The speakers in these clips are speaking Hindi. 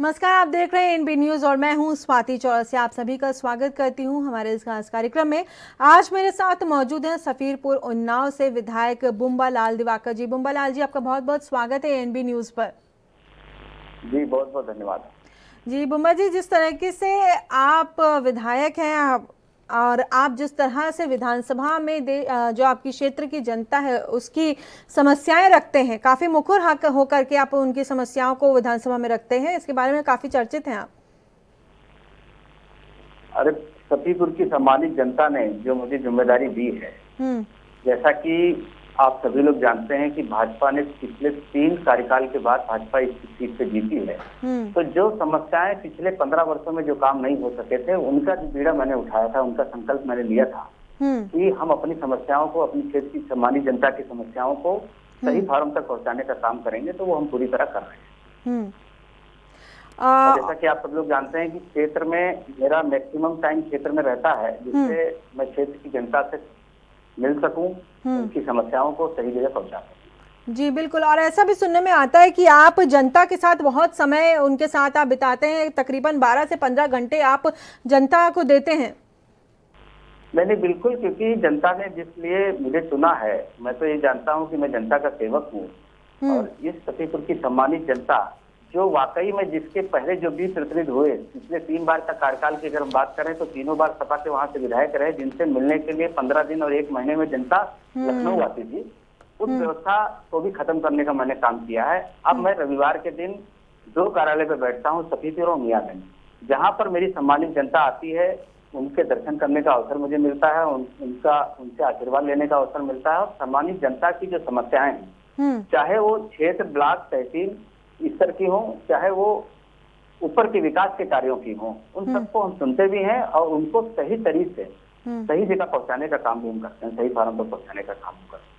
नमस्कार, आप देख रहे हैं एनबी न्यूज़ और मैं हूं स्वाति चौरसिया। आप सभी का स्वागत करती हूं हमारे इस खास कार्यक्रम में। आज मेरे साथ मौजूद हैं सफीरपुर उन्नाव से विधायक बुम्बालाल दिवाकर जी। बुम्बालाल जी, आपका बहुत बहुत स्वागत है एनबी न्यूज़ पर। जी बहुत बहुत धन्यवाद। जी बुम्बा जी, जिस तरीके से आप विधायक हैं और आप जिस तरह से विधानसभा में जो आपकी क्षेत्र की जनता है उसकी समस्याएं रखते हैं, काफी मुखर होकर के आप उनकी समस्याओं को विधानसभा में रखते हैं, इसके बारे में काफी चर्चित हैं आप। अरे, सफीपुर की सम्मानित जनता ने जो मुझे जिम्मेदारी दी है, जैसा कि आप सभी लोग जानते हैं कि भाजपा ने पिछले 3 कार्यकाल के बाद भाजपा इस सीट पे जीती है। तो जो समस्याएं पिछले 15 वर्षों में जो काम नहीं हो सके थे, उनका जो बीड़ा मैंने उठाया था, उनका संकल्प मैंने लिया था कि हम अपनी समस्याओं को, अपनी क्षेत्र की सम्मानित जनता की समस्याओं को सही फार्म तक पहुंचाने का काम करेंगे। तो वो हम पूरी तरह कर रहे हैं। जैसा कि आप सब लोग जानते हैं कि क्षेत्र में मेरा मैक्सिमम टाइम क्षेत्र में रहता है, जिससे मैं क्षेत्र की जनता से मिल सकूं, उनकी समस्याओं को सही जगह पहुंचा सकूं। जी बिल्कुल, और ऐसा भी सुनने में आता है कि आप जनता के साथ बहुत समय उनके साथ आप बिताते हैं, तकरीबन 12 से 15 घंटे आप जनता को देते हैं। नहीं बिल्कुल, क्योंकि जनता ने जिसलिए मुझे चुना है, मैं तो ये जानता हूँ कि मैं जनता का सेवक हूँ। और इस फतेहपुर की सम्मानित जनता जो वाकई में जिसके पहले जो भी प्रतिनिधि हुए, पिछले 3 बार का कार्यकाल की अगर हम बात करें तो तीनों बार सपा के वहां से विधायक रहे, जिनसे मिलने के लिए 15 दिन और 1 महीने में जनता लखनऊ आती थी। उस व्यवस्था को भी खत्म करने का मैंने काम किया है। अब मैं रविवार के दिन 2 कार्यालय पे बैठता हूँ, सफीपुर और मियागंज, जहाँ पर मेरी सम्मानित जनता आती है। उनके दर्शन करने का अवसर मुझे मिलता है, उनसे आशीर्वाद लेने का अवसर मिलता है। और सम्मानित जनता की जो समस्याएं हैं, चाहे वो क्षेत्र, ब्लॉक, तहसील स्तर की हो, चाहे वो ऊपर के विकास के कार्यों की हो, उन सबको हम सुनते भी हैं और उनको सही तरीके से सही जगह पहुंचाने का काम भी हम करते हैं, सही फार्म पर पहुंचाने का काम हम करते हैं।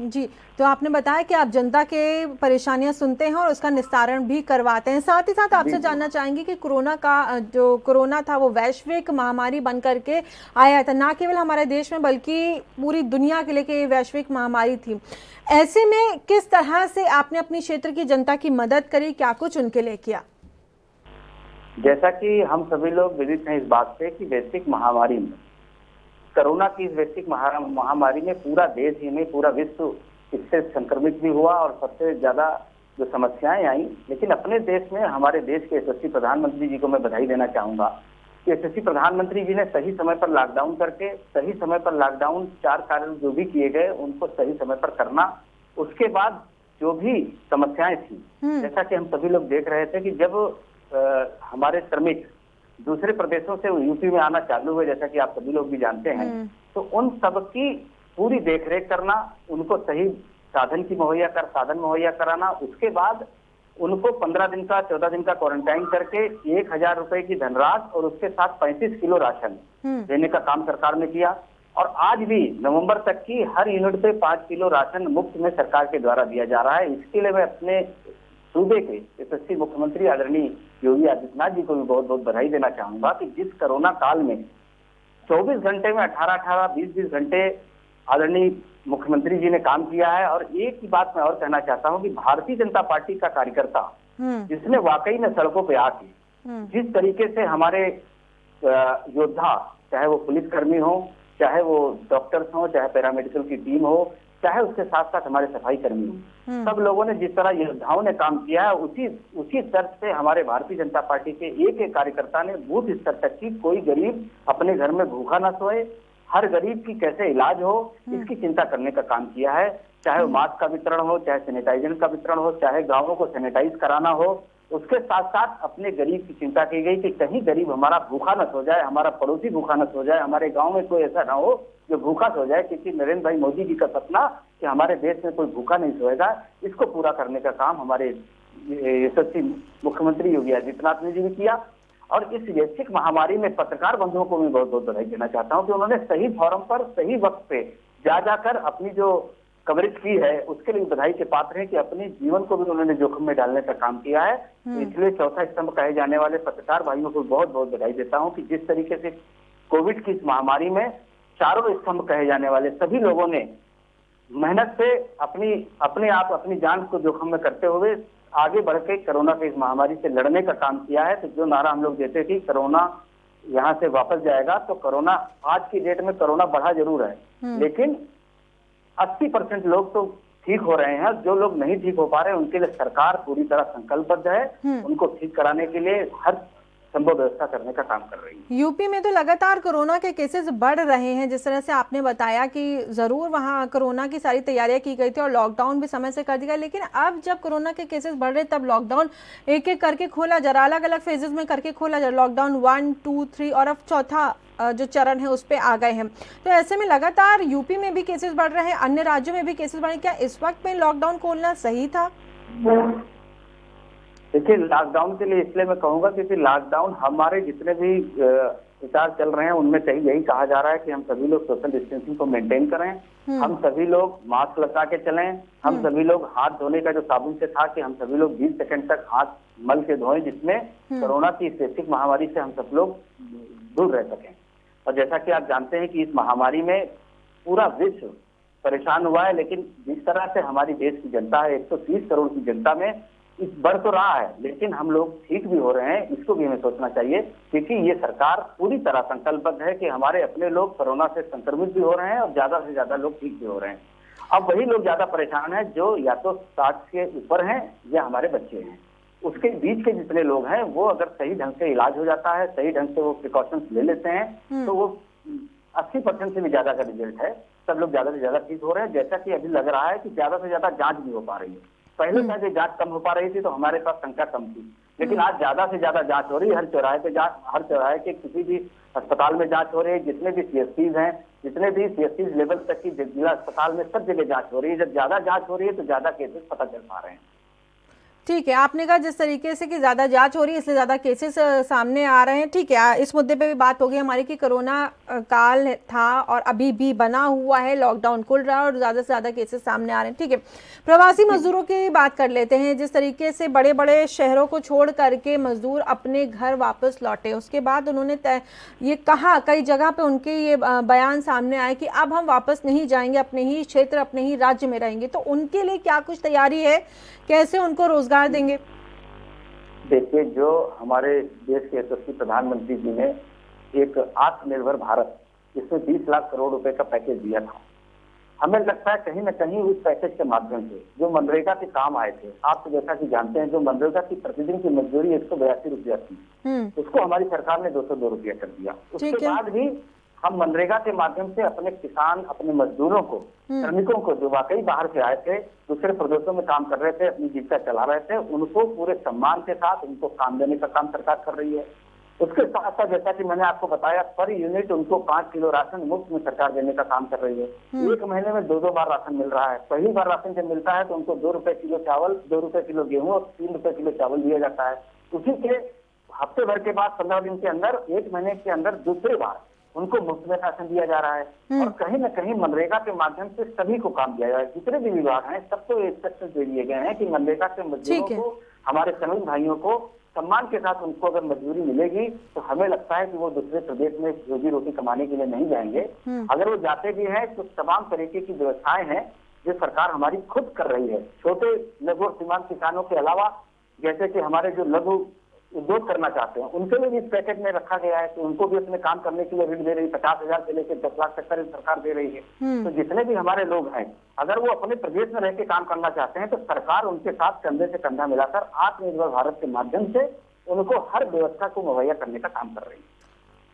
जी, तो आपने बताया कि आप जनता के परेशानियां सुनते हैं और उसका निस्तारण भी करवाते हैं। साथ ही साथ आपसे जानना चाहेंगे कि कोरोना था वो वैश्विक महामारी बन करके आया था, ना केवल हमारे देश में बल्कि पूरी दुनिया के लिए वैश्विक महामारी थी। ऐसे में किस तरह से आपने अपनी क्षेत्र की जनता की मदद करी, क्या कुछ उनके लिए किया? जैसा कि हम सभी लोग विदित हैं इस बात से कि वैश्विक महामारी में, कोरोना की इस वैश्विक महामारी में पूरा देश ही नहीं, पूरा विश्व इससे संक्रमित भी हुआ और सबसे ज्यादा जो समस्याएं आई। लेकिन अपने देश में, हमारे देश के यशस्वी प्रधानमंत्री जी को मैं बधाई देना चाहूंगा कि यशस्वी प्रधानमंत्री जी ने सही समय पर लॉकडाउन करके, सही समय पर लॉकडाउन 4 कार्य जो भी किए गए उनको सही समय पर करना। उसके बाद जो भी समस्याएं थी, जैसा कि हम सभी लोग देख रहे थे कि जब हमारे श्रमिक दूसरे प्रदेशों से यूपी में आना चालू हुए, जैसा कि आप सभी लोग भी जानते हैं, तो उन सब की पूरी देखरेख करना, उनको सही साधन मुहैया कराना। उसके बाद उनको 15 दिन का, 14 दिन का क्वारंटाइन करके 1000 रुपए की धनराशि और उसके साथ 35 किलो राशन देने का काम सरकार ने किया। और आज भी नवंबर तक की हर यूनिट पे 5 किलो राशन मुफ्त में सरकार के द्वारा दिया जा रहा है। इसके लिए मैं अपने सूबे के यशस्वी मुख्यमंत्री आदरणीय योगी आदित्यनाथ जी को भी बहुत बहुत बधाई देना चाहूंगा कि जिस कोरोना काल में 24 घंटे में 18-18, 20-20 घंटे आदरणीय मुख्यमंत्री जी ने काम किया है। और एक ही बात मैं और कहना चाहता हूं कि भारतीय जनता पार्टी का कार्यकर्ता जिसने वाकई में सड़कों पे आके जिस तरीके से हमारे योद्धा, चाहे वो पुलिसकर्मी हो, चाहे वो डॉक्टर्स हो, चाहे पैरामेडिकल की टीम हो, चाहे उसके साथ साथ हमारे सफाई कर्मी हो, सब लोगों ने जिस तरह योद्धाओं ने काम किया है, उसी स्तर से हमारे भारतीय जनता पार्टी के एक एक कार्यकर्ता ने बूथ स्तर तक की कोई गरीब अपने घर में भूखा न सोए, हर गरीब की कैसे इलाज हो, इसकी चिंता करने का काम किया है। चाहे वो मास्क का वितरण हो, चाहे सैनिटाइजर का वितरण हो, चाहे गाँवों को सैनिटाइज कराना हो, उसके साथ साथ अपने गरीब की चिंता की गई कि कहीं गरीब हमारा भूखा न सो जाए, हमारा पड़ोसी भूखा न सो जाए, हमारे गांव में कोई ऐसा ना हो जो भूखा सो जाए। क्योंकि नरेंद्र भाई मोदी जी का सपना कि हमारे देश में कोई भूखा नहीं सोएगा, इसको पूरा करने का काम हमारे यशस्वी मुख्यमंत्री योगी आदित्यनाथ ने जी भी किया। और इस वैश्विक महामारी में पत्रकार बंधुओं को भी बहुत बहुत बधाई देना चाहता हूँ कि उन्होंने सही फोरम पर सही वक्त पे जाकर अपनी जो कवरेज की है, उसके लिए बधाई के पात्र हैं कि अपने जीवन को भी उन्होंने जोखिम में डालने का काम किया है। इसलिए चौथा स्तंभ कहे जाने वाले पत्रकार भाइयों को बहुत बहुत बधाई देता हूं कि जिस तरीके से कोविड की इस महामारी में चारों स्तंभ कहे जाने वाले सभी लोगों ने मेहनत से अपनी जान को जोखिम में करते हुए आगे बढ़ के कोरोना की इस महामारी से लड़ने का काम किया है। तो जो नारा हम लोग देते कि कोरोना यहाँ से वापस जाएगा, तो कोरोना आज की डेट में कोरोना बढ़ा जरूर है, लेकिन 80% लोग तो ठीक हो रहे हैं। जो लोग नहीं ठीक हो पा रहे हैं उनके लिए सरकार पूरी तरह संकल्पबद्ध है, उनको ठीक कराने के लिए हर संभव व्यवस्था करने का काम कर रही है। यूपी में तो लगातार कोरोना के केसेस बढ़ रहे हैं, जिस तरह से आपने बताया कि जरूर वहां कोरोना की सारी तैयारियां की गई थी और लॉकडाउन भी समय से कर दिया, लेकिन अब जब कोरोना के केसेस बढ़ रहे तब लॉकडाउन एक एक करके खोला जा रहा, अलग अलग फेजेस में करके खोला जा रहा, लॉकडाउन 1, 2, 3 और अब चौथा जो चरण है उस पे आ गए हैं। तो ऐसे में लगातार यूपी में भी केसेस बढ़ रहे हैं, अन्य राज्यों में भी केसेस बढ़ रहे हैं। क्या इस वक्त में लॉकडाउन खोलना सही था? देखिए, लॉकडाउन के लिए इसलिए मैं कहूंगा क्योंकि लॉकडाउन हमारे जितने भी विचार चल रहे हैं उनमें कहीं यही कहा जा रहा है कि हम सभी लोग सोशल डिस्टेंसिंग को मेंटेन करें, हम सभी लोग मास्क लगा के चलें, हम सभी लोग हाथ धोने का जो साबुन से था कि हम सभी लोग 20 सेकंड तक हाथ मल के धोएं, जिसमें कोरोना की इस वैश्विक महामारी से हम सब लोग दूर रह सकें। और जैसा कि आप जानते हैं कि इस महामारी में पूरा विश्व परेशान हुआ है, लेकिन जिस तरह से हमारी देश की जनता है, 130 करोड़ की जनता में इस बढ़ तो रहा है, लेकिन हम लोग ठीक भी हो रहे हैं, इसको भी हमें सोचना चाहिए। क्योंकि ये सरकार पूरी तरह संकल्पबद्ध है कि हमारे अपने लोग कोरोना से संक्रमित भी हो रहे हैं और ज्यादा से ज्यादा लोग ठीक भी हो रहे हैं। अब वही लोग ज्यादा परेशान हैं जो या तो 60 के ऊपर हैं या हमारे बच्चे हैं। उसके बीच के जितने लोग हैं वो अगर सही ढंग से इलाज हो जाता है, सही ढंग से वो प्रिकॉशंस ले लेते हैं, तो वो 80% से भी ज्यादा का रिजल्ट है। सब लोग ज्यादा से ज्यादा ठीक हो रहे हैं। जैसा कि अभी लग रहा है कि ज्यादा से ज्यादा जांच भी हो पा रही है। पहले शायद जांच कम हो पा रही थी तो हमारे पास संख्या कम थी, लेकिन आज ज्यादा से ज्यादा जांच हो रही है। हर चौराहे पे जांच, हर चौराहे के किसी भी अस्पताल में जांच हो रही है। जितने भी सीएससीज हैं, जितने भी सीएससीज लेवल तक की जिला अस्पताल में सब जगह जांच हो रही है। जब ज्यादा जांच हो रही है तो ज्यादा केसेस पता चल पा रहे हैं। ठीक है, आपने कहा जिस तरीके से कि ज़्यादा जांच हो रही है इसलिए ज़्यादा केसेस सामने आ रहे हैं। ठीक है, इस मुद्दे पे भी बात होगी हमारी कि कोरोना काल था और अभी भी बना हुआ है, लॉकडाउन खुल रहा है और ज़्यादा से ज़्यादा केसेस सामने आ रहे हैं। ठीक है, प्रवासी मजदूरों की बात कर लेते हैं। जिस तरीके से बड़े बड़े शहरों को छोड़ करके मजदूर अपने घर वापस लौटे, उसके बाद उन्होंने ये कहा, कई जगह पे उनके ये बयान सामने आए कि अब हम वापस नहीं जाएंगे, अपने ही क्षेत्र अपने ही राज्य में रहेंगे। तो उनके लिए क्या कुछ तैयारी है, कैसे उनको रोजगार देंगे? देखिए, जो हमारे देश के यशस्वी प्रधानमंत्री जी ने एक आत्मनिर्भर भारत, इसमें 20 लाख करोड़ रुपए का पैकेज दिया था। हमें लगता है कहीं न कहीं उस पैकेज के माध्यम से जो मनरेगा के काम आए थे, आप तो जैसा कि जानते हैं जो मनरेगा की प्रतिदिन की मजदूरी 182 रुपया थी, उसको हमारी सरकार ने 202 रुपया कर दिया। उसके बाद भी हम मनरेगा के माध्यम से अपने किसान, अपने मजदूरों को, श्रमिकों को जो वाकई बाहर से आए थे, दूसरे प्रदेशों में काम कर रहे थे, अपनी जीविका चला रहे थे, उनको पूरे सम्मान के साथ उनको काम देने का काम सरकार कर रही है। उसके साथ साथ जैसा कि मैंने आपको बताया, पर यूनिट उनको 5 किलो राशन मुफ्त में सरकार देने का काम कर रही है। एक महीने में 2 बार राशन मिल रहा है। पहली बार राशन जब मिलता है तो उनको 2 रुपए किलो चावल, 2 रुपए किलो गेहूं और 3 रुपए किलो चावल दिया जाता है। उसी के हफ्ते भर के बाद 15 दिन के अंदर, 1 महीने के अंदर दूसरी बार उनको मुफ्त में राशन दिया जा रहा है। और कहीं न कहीं मनरेगा के माध्यम से सभी को काम दिया जा रहा है। जितने भी विभाग हैं सबको इंस्ट्रक्शन दे दिए गए हैं कि मनरेगा के मजदूरों को, हमारे श्रमिक भाइयों को सम्मान के साथ उनको अगर मजदूरी मिलेगी तो हमें लगता है कि वो दूसरे प्रदेश में रोजी रोटी कमाने के लिए नहीं जाएंगे। अगर वो जाते भी हैं तो तमाम तरीके की व्यवस्थाएं हैं जो सरकार हमारी खुद कर रही है। छोटे लघु और सीमांत किसानों के अलावा जैसे कि हमारे जो लघु उद्योग करना चाहते हैं उनके लिए भी इस पैकेज में रखा गया है कि उनको भी अपने काम करने के लिए ऋण दे रही है। 50,000 से लेकर 10 लाख तक सरकार दे रही है। तो जितने भी हमारे लोग हैं, अगर वो अपने प्रदेश में रह के काम करना चाहते हैं तो सरकार उनके साथ कंधे से कंधा मिलाकर आत्मनिर्भर भारत के माध्यम से उनको हर व्यवस्था को मुहैया करने का काम कर रही है।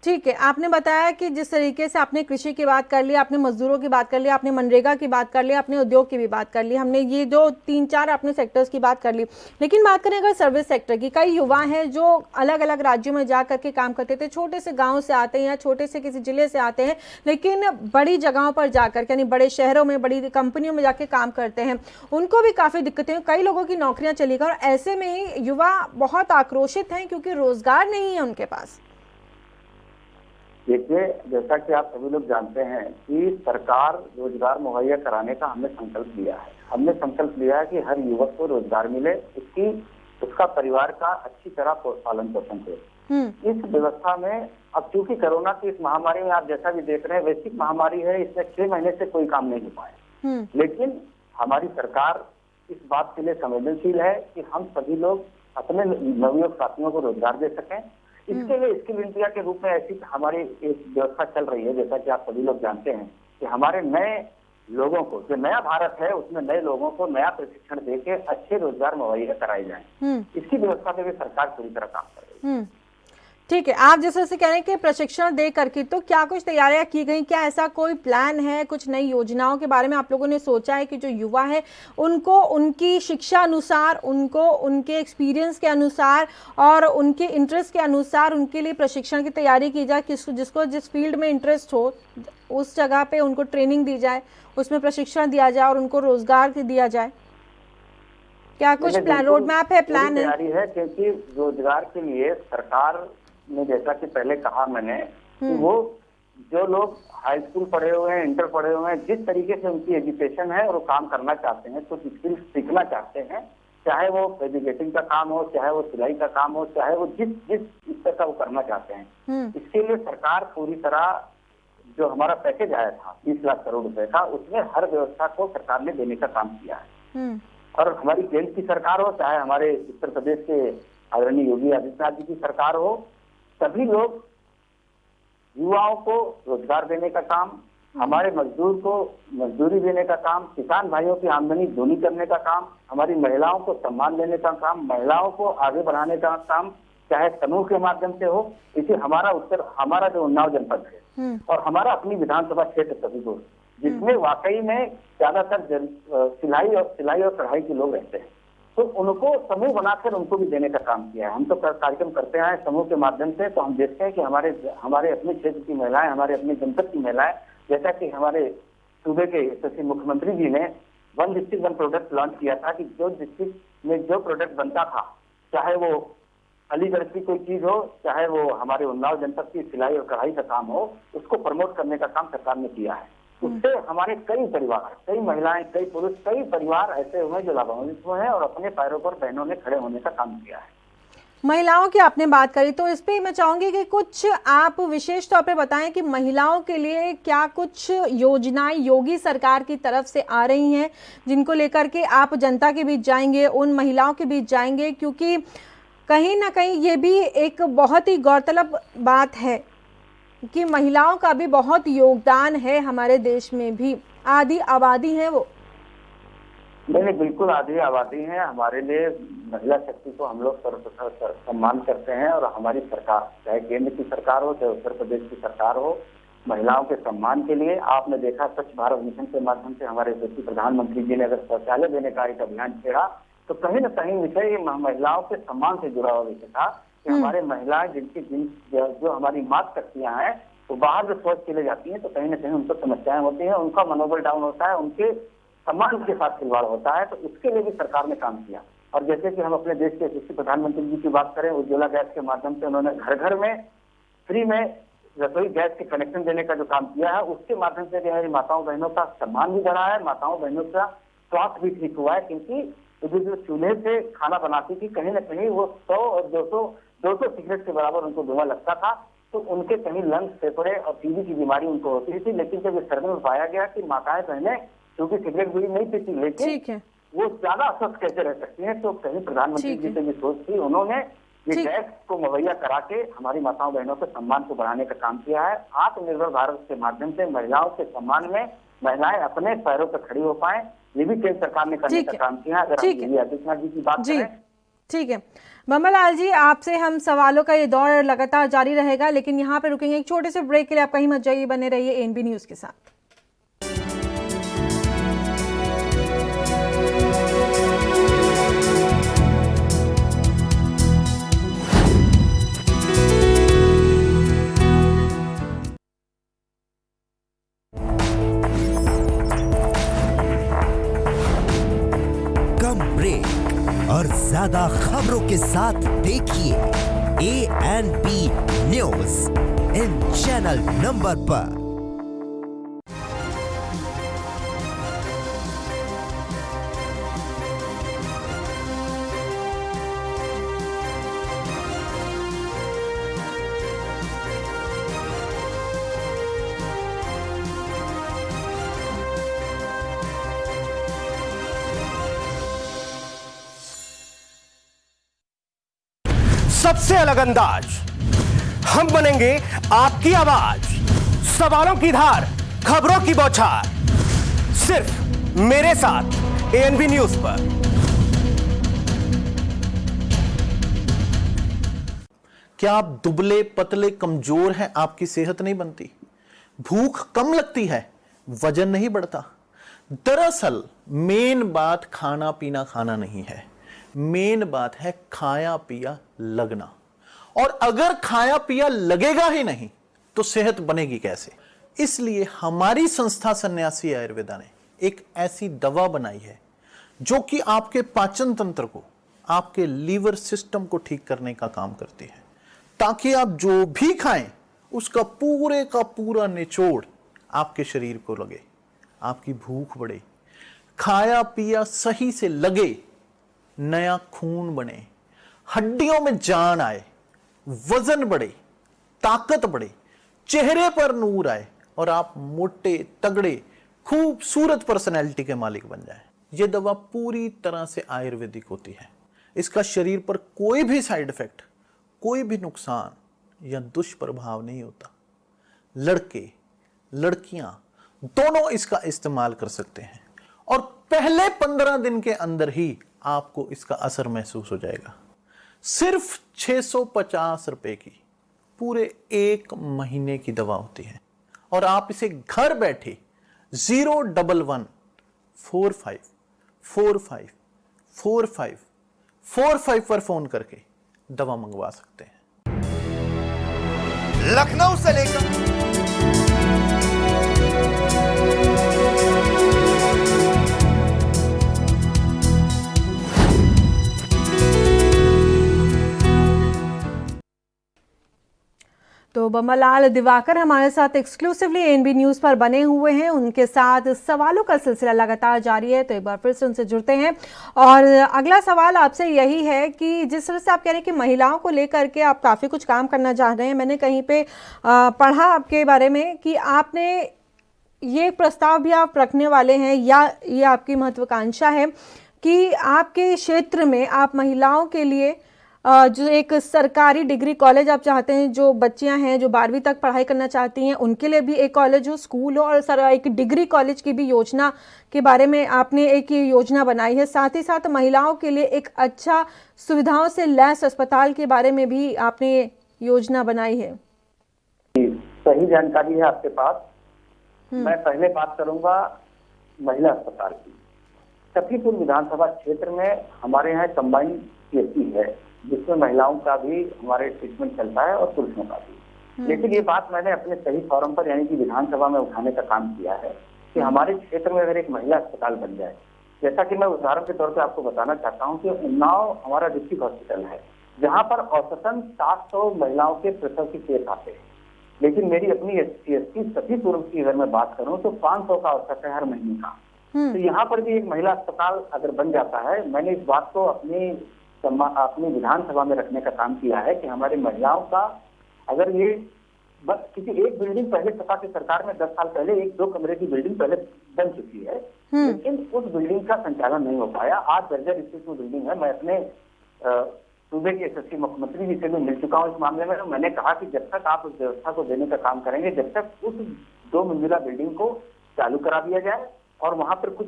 ठीक है, आपने बताया कि जिस तरीके से आपने कृषि की बात कर ली, आपने मजदूरों की बात कर ली, आपने मनरेगा की बात कर ली, आपने उद्योग की भी बात कर ली, हमने ये जो 3-4 अपने सेक्टर्स की बात कर ली। लेकिन बात करें अगर सर्विस सेक्टर की, कई युवा हैं जो अलग अलग राज्यों में जा करके काम करते थे, छोटे से गाँव से आते हैं या छोटे से किसी जिले से आते हैं, लेकिन बड़ी जगहों पर जाकर यानी बड़े शहरों में, बड़ी कंपनियों में जाके काम करते हैं, उनको भी काफ़ी दिक्कतें, कई लोगों की नौकरियाँ चली गई और ऐसे में ही युवा बहुत आक्रोशित हैं क्योंकि रोजगार नहीं है उनके पास। देखिए, जैसा कि आप सभी लोग जानते हैं कि सरकार रोजगार मुहैया कराने का हमने संकल्प लिया है। हमने संकल्प लिया है कि हर युवक को रोजगार मिले, उसका परिवार का अच्छी तरह पालन पोषण हो। इस व्यवस्था में अब चूंकि कोरोना की इस महामारी में आप जैसा भी देख रहे हैं, वैश्विक महामारी है, इसमें 6 महीने से कोई काम नहीं हो पाए। लेकिन हमारी सरकार इस बात के लिए संवेदनशील है कि हम सभी लोग अपने नवयुवक साथियों को रोजगार दे सकें। इसके लिए स्किल इंडिया के रूप में ऐसी हमारी एक व्यवस्था चल रही है, जैसा कि आप सभी लोग जानते हैं कि हमारे नए लोगों को, जो नया भारत है उसमें नए लोगों को नया प्रशिक्षण देके अच्छे रोजगार मुहैया कराए जाएं। इसकी व्यवस्था पे भी सरकार पूरी तरह काम कर रही है। ठीक है, आप जैसे कह रहे हैं कि प्रशिक्षण दे करके, तो क्या कुछ तैयारियां की गई? क्या ऐसा कोई प्लान है, कुछ नई योजनाओं के बारे में आप लोगों ने सोचा है कि जो युवा है उनको उनकी शिक्षा अनुसार, उनको उनके एक्सपीरियंस के अनुसार और उनके इंटरेस्ट के अनुसार उनके लिए प्रशिक्षण की तैयारी की जाए? जिसको जिस फील्ड में इंटरेस्ट हो उस जगह पे उनको ट्रेनिंग दी जाए, उसमें प्रशिक्षण दिया जाए और उनको रोजगार दिया जाए। क्या कुछ प्लान, रोड मैप है, प्लान है? तैयारी है, क्योंकि रोजगार के लिए सरकार ने, जैसा कि पहले कहा मैंने, कि वो जो लोग हाई स्कूल पढ़े हुए हैं, इंटर पढ़े हुए हैं, जिस तरीके से उनकी एजुकेशन है और वो काम करना चाहते हैं, कुछ स्किल सीखना चाहते हैं, चाहे वो एजुकेटिंग का काम हो, चाहे वो सिलाई का काम हो, चाहे वो जिस स्तर का वो करना चाहते हैं, इसके लिए सरकार पूरी तरह, जो हमारा पैकेज आया था 20 लाख करोड़ रुपए का, उसमें हर व्यवस्था को सरकार ने देने का काम किया है। और हमारी केंद्र की सरकार हो, चाहे हमारे उत्तर प्रदेश के आदरणीय योगी आदित्यनाथ जी की सरकार हो, सभी लोग युवाओं को रोजगार देने का काम, हमारे मजदूर को मजदूरी देने का काम, किसान भाइयों की आमदनी दोगुनी करने का काम, हमारी महिलाओं को सम्मान देने का काम, महिलाओं को आगे बढ़ाने का काम, चाहे समूह के माध्यम से हो। इसी हमारा जो उन्नाव जनपद है और हमारा अपनी विधानसभा क्षेत्र सभी को, जिसमें वाकई में ज्यादातर सिलाई और कढ़ाई के लोग रहते हैं, तो उनको समूह बनाकर उनको भी देने का काम किया है। हम तो कार्यक्रम करते हैं समूह के माध्यम से, तो हम देखते हैं कि हमारे अपने क्षेत्र की महिलाएं, हमारे अपने जनपद की महिलाएं, जैसा कि हमारे सूबे के यशस्वी मुख्यमंत्री जी ने 1 डिस्ट्रिक्ट 1 प्रोडक्ट लॉन्च किया था, कि जो डिस्ट्रिक्ट में जो प्रोडक्ट बनता था, चाहे वो अलीगढ़ की कोई चीज हो, चाहे वो हमारे उन्नाव जनपद की सिलाई और कढ़ाई का काम हो, उसको प्रमोट करने का काम सरकार ने किया है। उससे हमारे कई परिवार, कई महिलाएं, कई पुरुष, कई परिवार ऐसे हुए जो लाभान्वित हुए हैं और अपने पैरों पर बहनों ने खड़े होने का काम किया है। महिलाओं की आपने बात करी, तो इस पे मैं चाहूंगी कि कुछ आप विशेष तौर पे बताएं कि महिलाओं के लिए क्या कुछ योजनाएं योगी सरकार की तरफ से आ रही हैं, जिनको लेकर के आप जनता के बीच जाएंगे, उन महिलाओं के बीच जाएंगे, क्योंकि कहीं ना कहीं ये भी एक बहुत ही गौरतलब बात है कि महिलाओं का भी बहुत योगदान है हमारे देश में भी। आधी आबादी है वो। नहीं, बिल्कुल आधी आबादी है। हमारे लिए महिला शक्ति को हम लोग सम्मान करते हैं, और हमारी सरकार, चाहे केंद्र की सरकार हो, चाहे उत्तर प्रदेश की सरकार हो, महिलाओं के सम्मान के लिए आपने देखा स्वच्छ भारत मिशन के माध्यम से हमारे प्रधानमंत्री जी ने अगर शौचालय देने का एक अभियान छेड़ा, तो कहीं न कहीं विषय महिलाओं के सम्मान से जुड़ा हुआ विषय था कि हमारे महिलाएं जो हमारी मात शक्तियां हैं, तो बाहर जो शौच के लिए जाती हैं, तो कहीं न कहीं उनको समस्याएं होती हैं, उनका मनोबल डाउन होता है, उनके सम्मान के साथ खिलवाड़ होता है। तो उसके लिए भी सरकार ने काम किया। और जैसे कि हम अपने देश के यशस्वी प्रधानमंत्री जी की बात करें, उज्ज्वला गैस के माध्यम से उन्होंने घर घर में फ्री में रसोई गैस के कनेक्शन देने का जो काम किया है, उसके माध्यम से हमारी माताओं बहनों का सम्मान भी बढ़ा है, माताओं बहनों का स्वास्थ्य भी ठीक हुआ है। क्योंकि जो चूल्हे से खाना बनाती थी, कहीं न कहीं वो 100 और 200 सिगरेट के बराबर उनको धुआं लगता था, तो उनके कहीं लंग्स, फेफड़े और टीबी की बीमारी उनको होती थी। लेकिन जब इस सर्वे में पाया गया कि माताएं बहनें क्योंकि सिगरेट बीड़ी नहीं पीती, लेकिन वो ज्यादा अस्वस्थ कैसे रह सकती हैं, तो कहीं प्रधानमंत्री जी से भी सोच थी, उन्होंने ये गैस को मुहैया करा के हमारी माताओं बहनों के सम्मान को बढ़ाने का काम किया है। आत्मनिर्भर भारत के माध्यम से महिलाओं के सम्मान में महिलाएं अपने पैरों पर खड़ी हो पाए, ये भी केंद्र सरकार ने करने का काम किया है। अगर हम योगी आदित्यनाथ जी की बात करें, ठीक है बम्बालाल जी, आपसे हम सवालों का ये दौर लगातार जारी रहेगा, लेकिन यहाँ पे रुकेंगे एक छोटे से ब्रेक के लिए। आप कहीं मत जाइए, बने रहिए एएनबी न्यूज के साथ। और ज्यादा खबरों के साथ देखिए ANB news in channel number पर। सबसे अलग अंदाज। हम बनेंगे आपकी आवाज, सवालों की धार, खबरों की बौछार, सिर्फ मेरे साथ एएनबी न्यूज पर। क्या आप दुबले पतले कमजोर हैं, आपकी सेहत नहीं बनती, भूख कम लगती है, वजन नहीं बढ़ता? दरअसल मेन बात खाना पीना खाना नहीं है, मेन बात है खाया पिया लगना। और अगर खाया पिया लगेगा ही नहीं तो सेहत बनेगी कैसे? इसलिए हमारी संस्था सन्यासी आयुर्वेदा ने एक ऐसी दवा बनाई है जो कि आपके पाचन तंत्र को, आपके लीवर सिस्टम को ठीक करने का काम करती है, ताकि आप जो भी खाएं उसका पूरे का पूरा निचोड़ आपके शरीर को लगे, आपकी भूख बढ़े, खाया पिया सही से लगे, नया खून बने, हड्डियों में जान आए, वजन बढ़े, ताकत बढ़े, चेहरे पर नूर आए और आप मोटे तगड़े खूबसूरत पर्सनैलिटी के मालिक बन जाएं। यह दवा पूरी तरह से आयुर्वेदिक होती है। इसका शरीर पर कोई भी साइड इफेक्ट, कोई भी नुकसान या दुष्प्रभाव नहीं होता। लड़के लड़कियां दोनों इसका इस्तेमाल कर सकते हैं और पहले 15 दिन के अंदर ही आपको इसका असर महसूस हो जाएगा। सिर्फ 650 रुपए की पूरे 1 महीने की दवा होती है और आप इसे घर बैठे 01145454545 पर फोन करके दवा मंगवा सकते हैं। लखनऊ से लेकर तो बम्बालाल दिवाकर हमारे साथ एक्सक्लूसिवली एएनबी न्यूज़ पर बने हुए हैं। उनके साथ सवालों का सिलसिला लगातार जारी है, तो एक बार फिर से उनसे जुड़ते हैं। और अगला सवाल आपसे यही है कि जिस तरह से आप कह रहे हैं कि महिलाओं को लेकर के आप काफ़ी कुछ काम करना चाह रहे हैं, मैंने कहीं पे पढ़ा आपके बारे में कि आपने ये प्रस्ताव भी आप रखने वाले हैं या ये आपकी महत्वाकांक्षा है कि आपके क्षेत्र में आप महिलाओं के लिए जो एक सरकारी डिग्री कॉलेज आप चाहते हैं, जो बच्चियां हैं जो 12वीं तक पढ़ाई करना चाहती हैं उनके लिए भी एक कॉलेज हो, स्कूल हो, और एक डिग्री कॉलेज की भी योजना के बारे में आपने एक योजना बनाई है। साथ ही साथ महिलाओं के लिए एक अच्छा सुविधाओं से लैस अस्पताल के बारे में भी आपने योजना बनाई है। सही जानकारी है आपके पास। मैं पहले बात करूंगा महिला अस्पताल की। सखीपुर विधानसभा क्षेत्र में हमारे यहाँ कंबाइंड पीएचसी है जिसमें महिलाओं का भी हमारे ट्रीटमेंट चलता है और पुरुषों का भी। लेकिन ये बात मैंने अपने सही फोरम पर यानी कि विधानसभा में उठाने का काम किया है कि हमारे क्षेत्र में अगर एक महिला अस्पताल बन जाए, जैसा कि मैं उदाहरण के तौर पर आपको बताना चाहता हूँ कि उन्नाव हमारा डिस्ट्रिक्ट हॉस्पिटल है जहाँ पर औसतन 700 महिलाओं के प्रसव की केस आते हैं, लेकिन मेरी अपनी एसपी सखीपुर की अगर मैं बात करूँ तो 500 का औसत है हर महीने का। तो यहाँ पर भी एक महिला अस्पताल अगर बन जाता है, मैंने इस बात को अपनी विधानसभा में रखने का काम किया है कि हमारी महिलाओं का अगर ये बस किसी एक बिल्डिंग पहले सपा की सरकार में 10 साल पहले 1-2 कमरे की बिल्डिंग पहले बन चुकी है, लेकिन उस बिल्डिंग का संचालन नहीं हो पाया। आज बर्जर स्थित में बिल्डिंग है। मैं अपने सूबे के एसएसपी मुख्यमंत्री जी से भी मिल चुका हूँ इस मामले में। मैंने कहा कि जब तक आप उस व्यवस्था को देने का काम करेंगे, जब तक उस 2 मंजिला बिल्डिंग को चालू करा दिया जाए और वहां पर कुछ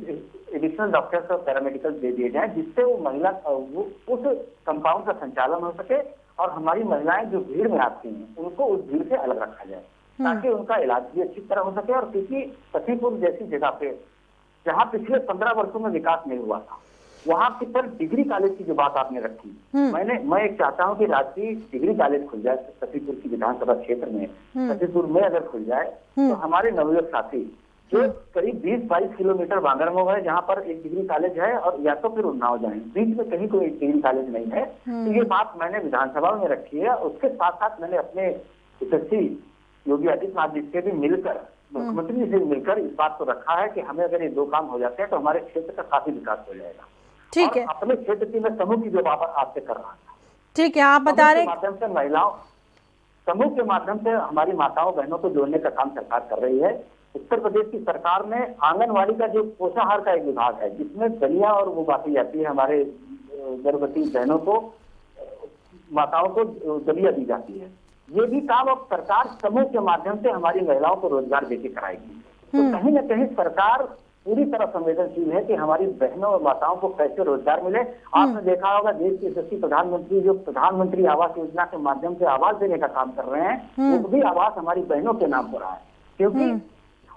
एडिशनल डॉक्टर्स और पैरामेडिकल दे दिए जाएं जिससे वो महिला उस कंपाउंड का संचालन हो सके और हमारी महिलाएं जो भीड़ में आती हैं उनको उस भीड़ से अलग रखा जाए ताकि उनका इलाज भी अच्छी तरह हो सके। और क्योंकि सखीपुर जैसी जगह पे जहाँ पिछले 15 वर्षों में विकास नहीं हुआ था, वहां पर डिग्री कॉलेज की जो बात आपने रखी, मैं एक चाहता हूँ कि राष्ट्रीय डिग्री कॉलेज खुल जाए सखीपुर की विधानसभा क्षेत्र में। सखीपुर में अगर खुल जाए तो हमारे नवयुवक साथी जो करीब 20-22 किलोमीटर बांगरमऊ है जहाँ पर एक डिग्री कॉलेज है और या तो फिर उन्नाव जाए, बीच में कहीं कोई डिग्री कॉलेज नहीं है। तो ये बात मैंने विधानसभा में रखी है। उसके साथ साथ मैंने अपने यशस्वी योगी आदित्यनाथ जी से भी मिलकर, मुख्यमंत्री जी से मिलकर इस बात को रखा है कि हमें अगर ये 2 काम हो जाते हैं तो हमारे क्षेत्र का काफी विकास हो जाएगा। ठीक है। अपने क्षेत्र की मैं समूह की जो बात आपसे कर रहा था, ठीक है, आप बता रहे माध्यम से महिलाओं समूह के माध्यम से हमारी माताओं बहनों को जोड़ने का काम सरकार कर रही है। उत्तर प्रदेश की सरकार ने आंगनवाड़ी का जो पोषाहार का एक विभाग है जिसमें दलिया और वो बांटी जाती है हमारे गर्भवती बहनों को माताओं को दलिया दी जाती है। ये भी काम अब सरकार समूह के माध्यम से हमारी महिलाओं को रोजगार देके कराएगी। तो कहीं न कहीं सरकार पूरी तरह संवेदनशील है कि हमारी बहनों और माताओं को कैसे रोजगार मिले। आपने देखा होगा देश के यशस्वी प्रधानमंत्री जो प्रधानमंत्री आवास योजना के माध्यम से आवास देने का काम कर रहे हैं, वो भी आवास हमारी बहनों के नाम पर रहा है। क्योंकि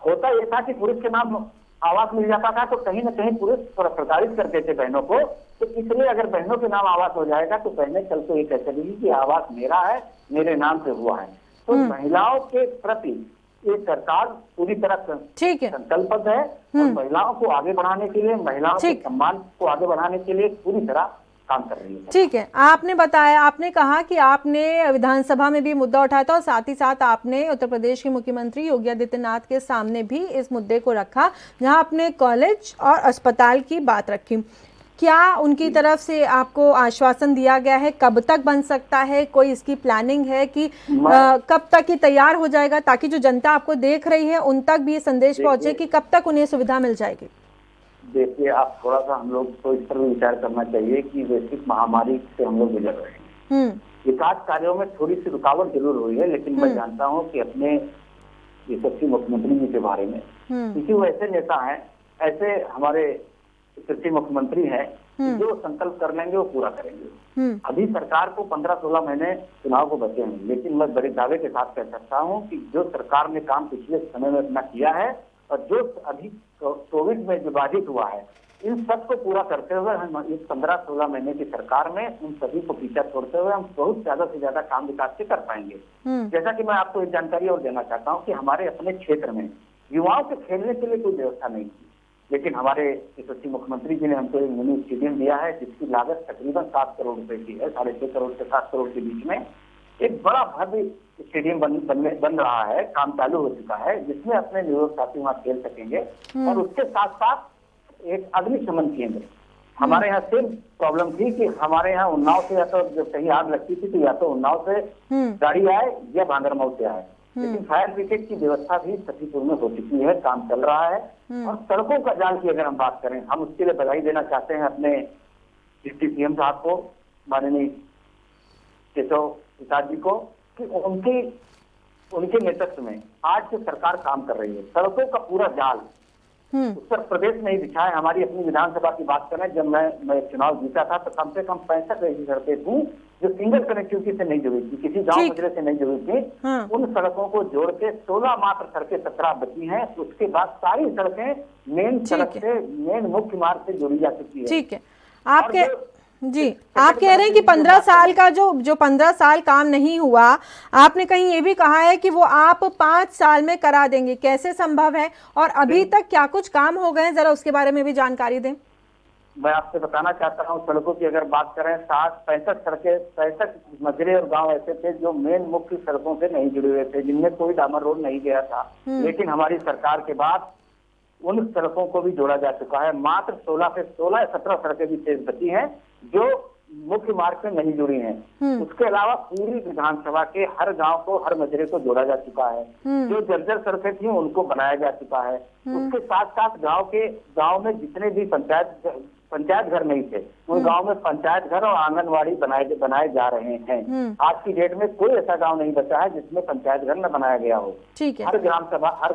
होता यह था कि पुरुष के नाम आवास मिल जाता था तो कहीं न कहीं पुरुष प्रताड़ित करते थे बहनों को। तो इसलिए अगर बहनों के नाम आवास हो जाएगा तो बहनें कल को ये कह सकेंगी कि आवास मेरा है, मेरे नाम से हुआ है। तो महिलाओं के प्रति ये सरकार पूरी तरह ठीक है, संकल्पबद्ध है और महिलाओं को आगे बढ़ाने के लिए, महिलाओं के सम्मान को आगे बढ़ाने के लिए पूरी तरह काम कर रही है। ठीक है, आपने बताया, आपने कहा कि आपने विधानसभा में भी मुद्दा उठाया था और साथ ही साथ आपने उत्तर प्रदेश के मुख्यमंत्री योगी आदित्यनाथ के सामने भी इस मुद्दे को रखा, जहां आपने कॉलेज और अस्पताल की बात रखी। क्या उनकी तरफ से आपको आश्वासन दिया गया है? कब तक बन सकता है? कोई इसकी प्लानिंग है कि कब तक ये तैयार हो जाएगा, ताकि जो जनता आपको देख रही है उन तक भी ये संदेश पहुंचे कि कब तक उन्हें सुविधा मिल जाएगी? देखिए, आप थोड़ा सा हम लोग को इस पर भी विचार करना चाहिए कि वैश्विक महामारी से हम लोग गुजर रहे हैं। विकास कार्यों में थोड़ी सी रुकावट जरूर हुई है, लेकिन मैं जानता हूँ कि अपने यशस्वी मुख्यमंत्री जी के बारे में, क्योंकि वो ऐसे नेता हैं, ऐसे हमारे कृषि मुख्यमंत्री हैं, जो संकल्प कर लेंगे वो पूरा करेंगे। अभी सरकार को 15-16 महीने चुनाव को बचे हैं, लेकिन मैं बड़े दावे के साथ कह सकता हूँ कि जो सरकार ने काम पिछले समय में अपना किया है और जो अभी कोविड में जो बाधित हुआ है, इन सब को पूरा करते हुए हम इस 15-16 महीने की सरकार में उन सभी को पीछा छोड़ते हुए हम बहुत ज्यादा से ज्यादा काम विकास से कर पाएंगे। जैसा कि मैं आपको एक जानकारी और देना चाहता हूँ कि हमारे अपने क्षेत्र में युवाओं के खेलने के लिए कोई व्यवस्था नहीं थी, लेकिन हमारे यशस्वी मुख्यमंत्री जी ने हमको एक मिनी स्टेडियम दिया है जिसकी लागत तकरीबन 7 करोड़ रुपए की है। 6.5 करोड़ से 7 करोड़ के बीच में एक बड़ा भव्य स्टेडियम बन रहा है, काम चालू हो चुका है, जिसमें अपने निरोग साथी वहाँ खेल सकेंगे। और उसके साथ साथ एक अग्निशमन केंद्र, हमारे यहाँ सेम प्रॉब्लम थी कि हमारे यहाँ उन्नाव से या तो जब कहीं आग लगती थी तो या तो उन्नाव से गाड़ी आए या बांगरमऊ से आए, लेकिन फायर ब्रिगेड की व्यवस्था भी सतीपुर में हो चुकी है, काम चल रहा है। और सड़कों का जाल की अगर हम बात करें, हम उसके लिए बधाई देना चाहते हैं अपने डिप्टी सीएम साहब को, माननीय केशव प्रसाद जी को, कि उनके नेतृत्व में आज जो सरकार काम कर रही है, सड़कों का पूरा जाल उत्तर प्रदेश में ही बिछा है। हमारी अपनी विधानसभा की बात करें, जब मैं चुनाव जीता था तो कम से कम 65 ऐसी सड़कें थी जो सिंगल कनेक्टिविटी से नहीं जुड़ी थी, किसी गांव मजरे से नहीं जुड़ी थी। उन सड़कों को जोड़ के 16 मात्र सड़कें 17 बची हैं। उसके बाद सारी सड़कें मेन सड़क से, मेन मुख्य मार्ग से जुड़ी जा चुकी है। ठीक है, आपके जी, आप कह रहे हैं कि 15 साल का जो 15 साल काम नहीं हुआ, आपने कहीं ये भी कहा है कि वो आप 5 साल में करा देंगे। कैसे संभव है और अभी तक क्या कुछ काम हो गए हैं, जरा उसके बारे में भी जानकारी दें। मैं आपसे बताना चाहता हूँ, सड़कों की अगर बात करें, 65 सड़कें, 65 मजरे और गांव ऐसे थे जो मेन मुख्य सड़कों से नहीं जुड़े हुए थे, जिनमें कोई डामर रोड नहीं गया था। लेकिन हमारी सरकार के बाद उन सड़कों को भी जोड़ा जा चुका है। मात्र 16 सड़कें भी शेष बची हैं जो मुख्य मार्ग से नहीं जुड़ी हैं। उसके अलावा पूरी विधानसभा के हर गांव को, हर मजरे को जोड़ा जा चुका है। जो जर्जर सड़कें थी उनको बनाया जा चुका है। उसके साथ साथ गांव में जितने भी पंचायत घर नहीं थे, उन गांव में पंचायत घर और आंगनवाड़ी बनाए जा रहे हैं। आज की डेट में कोई ऐसा गांव नहीं बचा है जिसमें पंचायत घर न बनाया गया हो। हर ग्राम सभा, हर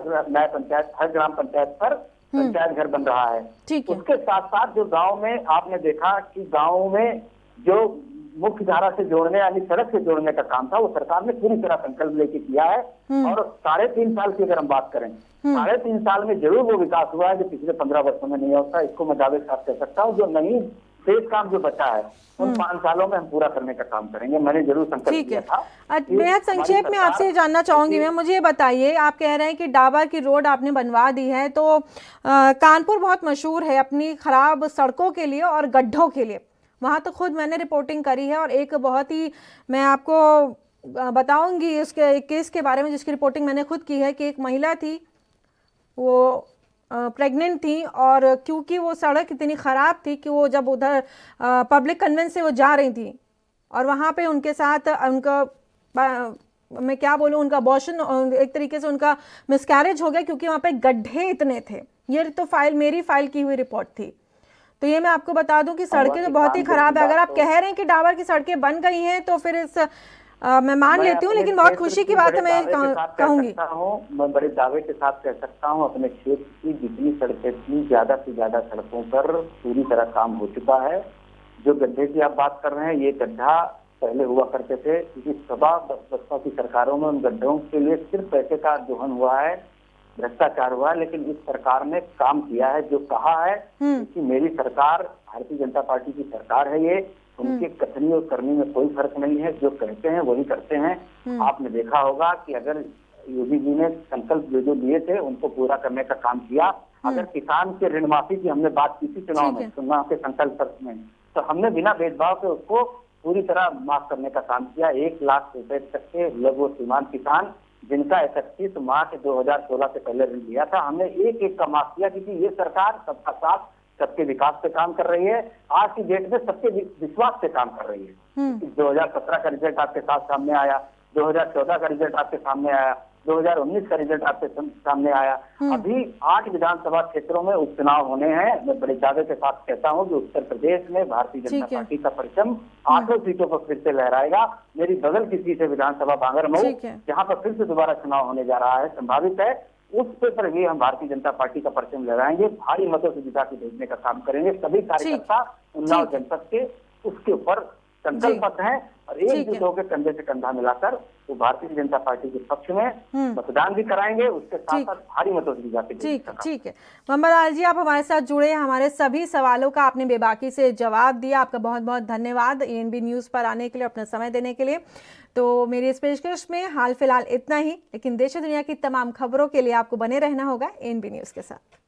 ग्राम पंचायत पर पंचायत घर बन रहा है। उसके साथ साथ जो गांव में आपने देखा कि गांव में जो मुख्य धारा से जोड़ने यानी सड़क से जोड़ने का काम था, वो सरकार ने पूरी तरह संकल्प लेके किया है। और 3.5 साल की अगर हम बात करें, 3.5 साल में जरूर वो विकास हुआ है जो पिछले 15 वर्षों में नहीं होता। इसको मैं दावे के साथ कह सकता हूँ। जो नहीं शेष काम जो बचा है उन 5 सालों में हम पूरा करने का काम करेंगे। मैंने जरूर संकल्प किया था। बेहद संक्षेप में आपसे जानना चाहूंगी मैं, मुझे बताइए, आप कह रहे हैं कि डाबर की रोड आपने बनवा दी है, तो कानपुर बहुत मशहूर है अपनी खराब सड़कों के लिए और गड्ढों के लिए। वहाँ तो खुद मैंने रिपोर्टिंग करी है और एक बहुत ही, मैं आपको बताऊंगी उसके केस के बारे में जिसकी रिपोर्टिंग मैंने खुद की है, कि एक महिला थी, वो प्रेग्नेंट थी और क्योंकि वो सड़क इतनी ख़राब थी कि वो जब उधर पब्लिक कन्वेंस से वो जा रही थी और वहाँ पे उनके साथ उनका, मैं क्या बोलूँ, उनका अबॉर्शन, एक तरीके से उनका मिसकैरेज हो गया क्योंकि वहाँ पे गड्ढे इतने थे। ये तो मेरी फाइल की हुई रिपोर्ट थी। तो ये मैं आपको बता दूं कि सड़कें तो बहुत ही खराब है। अगर आप कह रहे हैं कि डाबर की सड़कें बन गई हैं तो फिर इस मैं मान लेती हूँ, लेकिन बहुत खुशी की बात है, मैं कहूंगी। मैं बड़े दावे के साथ कह सकता हूँ, अपने क्षेत्र की जितनी सड़कें थी, ज्यादा से ज्यादा सड़कों पर पूरी तरह काम हो चुका है। जो गड्ढे की आप बात कर रहे हैं, ये गड्ढा पहले हुआ करते थे, क्योंकि सभा बसपा की सरकारों में उन गड्ढों के लिए सिर्फ पैसे का दोहन हुआ है, भ्रष्टाचार हुआ है। लेकिन इस सरकार ने काम किया है, जो कहा है कि मेरी सरकार भारतीय जनता पार्टी की सरकार है, ये उनके कथनी और करनी में कोई फर्क नहीं है, जो कहते हैं वही करते हैं। आपने देखा होगा कि अगर योगी जी ने संकल्प जो लिए थे उनको पूरा करने का काम किया। अगर किसान के ऋण माफी की हमने बात की थी चुनाव के संकल्प पत्र में, तो हमने बिना भेदभाव के उसको पूरी तरह माफ करने का काम किया। 1 लाख रुपए तक के लघु और सीमांत किसान जिनका 31 मार्च 2016 से पहले ऋण लिया था, हमने एक एक का माफ किया, क्योंकि ये सरकार सबका साथ सबके विकास पे काम कर रही है। आज की डेट में सबके विश्वास पे काम कर रही है। 2017 का रिजल्ट आपके साथ सामने आया, 2014 का रिजल्ट आपके सामने आया, 2019 का रिजल्ट आपके सामने आया। अभी 8 विधानसभा क्षेत्रों में उपचुनाव होने हैं। मैं बड़े दावे के साथ कहता हूं कि उत्तर प्रदेश में भारतीय जनता पार्टी का परचम 8 सीटों पर फिर से लहराएगा। मेरी बगल की सीट है विधानसभा बांगरमऊ, जहां पर फिर से दोबारा चुनाव होने जा रहा है, संभावित है। उस पर भी हम भारतीय जनता पार्टी का परचम लहराएंगे, भारी मतों से जिता के भेजने का काम करेंगे। सभी कार्यकर्ता उन्नाव जनपद के उसके ऊपर संकल्पबद्ध हैं और एकजुट होकर कंधे से कंधा मिलाकर वो भारतीय जनता पार्टी के पक्ष में मतदान भी कराएंगे, उसके साथ साथ भारी मतों से जिता के भेजने का काम। ठीक है मोहम्मद आल जी, आप हमारे साथ जुड़े, हमारे सभी सवालों का आपने बेबाकी से जवाब दिया। आपका बहुत बहुत धन्यवाद ANB न्यूज़ पर आने के लिए, अपना समय देने के लिए। तो मेरी इस पेशकश में हाल फिलहाल इतना ही, लेकिन देश दुनिया की तमाम खबरों के लिए आपको बने रहना होगा ANB न्यूज़ के साथ।